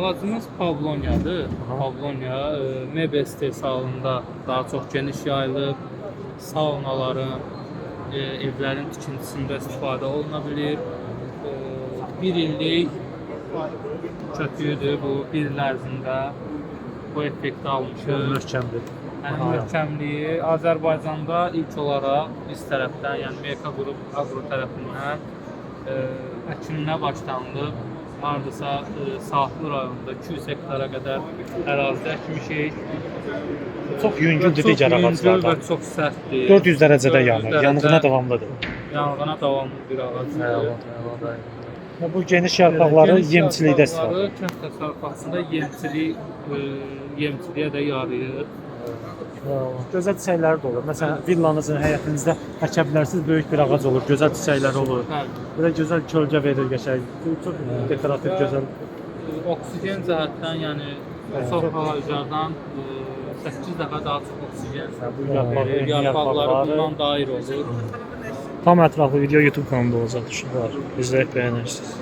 ağacımız Pavloniyadır. Aha. Pavloniya mebel istehsalında daha çox geniş yayılıb. Saunaların, evlərin tikintisində istifadə oluna bilir. Bir illik kötüydür bu. Bir il ərzində bu effekti almışıq. Möhkəmdir. Yəni möhkəmliyi Azərbaycanda ilk olaraq biz tərəfdən, yəni Meka Qrup Agro tərəfindən əkiminə başlanılıb. Hardasa Saatlı rayonunda 200 hektara qədər ərazidə əkmişik. Çox yüngüldür digər ağaclardan. Və çox sərtdir. 400 dərəcədə yanır. Yanğına davamlıdır. Yanğına davamlı bir ağacdır. Bu geniş yarpaqları yemçilikdə istifadə edilir. Kənd təsərrüfatında yemçiliyə də yarayır. Gözəl çiçəkləri də olur. Məsələn, villanızın həyətinizdə əkə bilərsiniz, böyük bir ağac olur, gözəl çiçəkləri olur. Belə gözəl kölgə verir, qəşəng. Çox dekorativ, gözəl. Oksigen cəhətdən, yəni çox ağaclardan 8 dəfə daha çox oksigen verir. Yarpaqları bundan dair olur. Tam ətraflı video YouTube kanalında olacaq. İzləyib bəyənirsiniz.